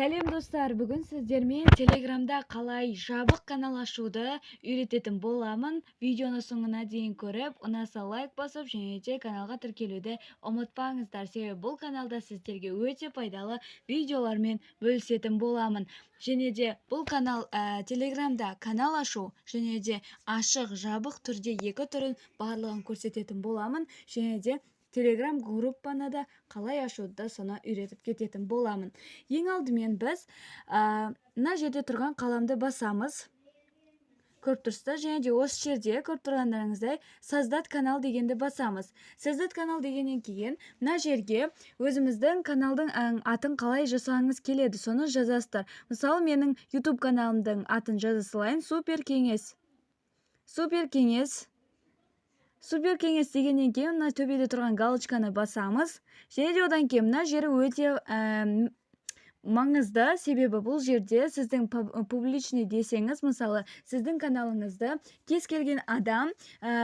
Сәлем достар, бүгін сіздермен Телеграмда қалай жабық канал ашуды үйрететін боламын. Видеоны соңына дейін көріп, ұнаса лайк басып, және де каналға тіркелуді ұмытпаңыздар. Себебі бұл каналда сіздерге өте пайдалы видеолармен бөлісетін боламын. Және де бұл канал Телеграмда канал ашу және де ашық жабық түрде екі түрін барлығын көрсететін боламын. Және де Телеграм группаны да қалай ашуды соны үйретіп кететін боламын. Ең алдымен біз мына жерде тұрған қаламды басамыз. Көріп тұрсыздар, және де осы жерде көріп тұрғандарыңыздай создать канал дегенді басамыз. Создать канал дегеннен кейін мына жерге өзіміздің каналдың атын қалай жасағыңыз келеді, соны жазасыздар. Мысалы, менің YouTube каналымдың атын жаза салайын. Супер кеңес. Супер кеңес дегеннен кейін мына төбеде тұрған галочканы басамыз. Және де одан кейін мына жері өте маңызды, себебі бұл жерде сіздің публичный десеңіз, мысалы, сіздің каналыңызды кез келген адам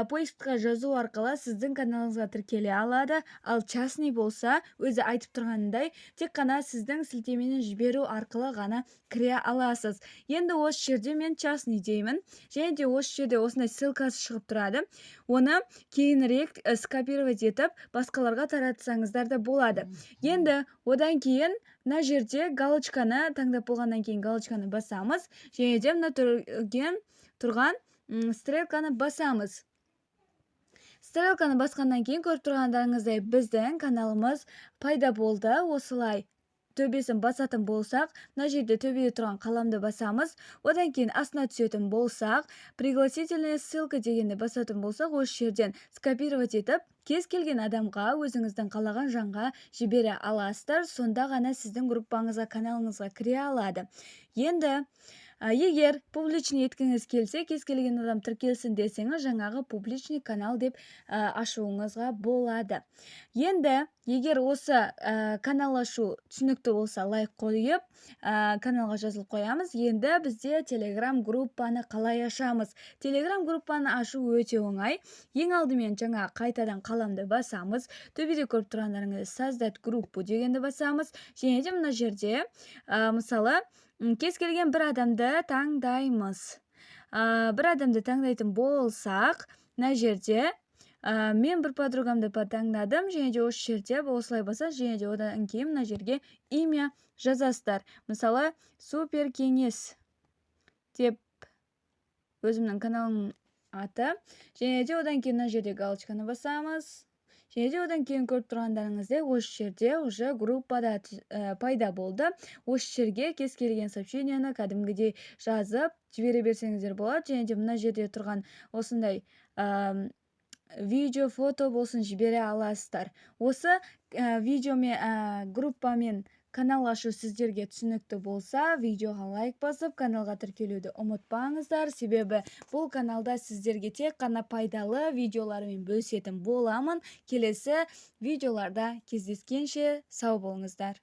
поискқа жазу арқылы сіздің каналыңызға тіркеле алады, ал частный болса, өзі айтып тұрғанындай, тек қана сіздің сілтемені жіберу арқылы ғана кіре аласыз. Енді осы жерде мен частный деймін, және де осы жерде осындай ссылкасы шығып тұрады. Оны кейінірек скопировать етіп, басқаларға таратсаңыздар да болады. Енді одан кейін мына жерде галочканы таңдап болғаннан кейін галочканы басамыз, және де мына тұрған стрелканы басамыз. Стрелканы басқаннан кейін көріп тұрғандарыңыздай біздің каналымыз пайда болды. Осылай төбесін басатын болсақ, мына жерде төбеде тұрған қаламды басамыз. Одан кейін астына түсетін болсақ, пригласительная ссылка дегенді басатын болсақ, осы жерден скопировать етіп, кез келген адамға, өзіңіздің қалаған жанға жібере аласыздар. Сонда ғана сіздің группаңызға, каналыңызға кіре алады. Енді егер публичный еткіңіз келсе, кез келген адам тіркелсін десеңіз, жаңағы публичный канал деп ашуыңызға болады. Енді егер осы канал ашу түсінікті болса, лайк қойып, каналға жазылып қоямыз. Енді бізде Telegram группаны қалай ашамыз? Telegram группаны ашу өте оңай. Ең алдымен жаңа қайтадан қаламды басамыз. Төбеде көріп тұрғандарыңыз создать группу дегенді басамыз. Және де мына жерде, мысалы, кез келген бір адамды таңдаймыз. Бір адамды таңдайтын болсақ, мына жерде мен бір подругамды таңдадым, және де осы жерде осылай басасыз, және де одан кейін мына жерге имя жазасыздар. Мысалы, супер кеңес деп өзімнің каналымның аты, және де одан кейін мына жерде галочканы басамыз. Және де одан кейін көріп тұрғандарыңыздай осы жерде уже группада пайда болды. Осы жерге кез келген сообщениені кәдімгідей жазып жібере берсеңіздер болады. Және де мына жерде тұрған осындай видео, фото болсын жібере аласыздар. Осы видеомен, группамен канал ашу сіздерге түсінікті болса, видеоға лайк басып, каналға тіркелуді ұмытпаңыздар. Себебі бұл каналда сіздерге тек қана пайдалы видеолармен бөлісетін боламын. Келесі видеоларда кездескенше сау болыңыздар.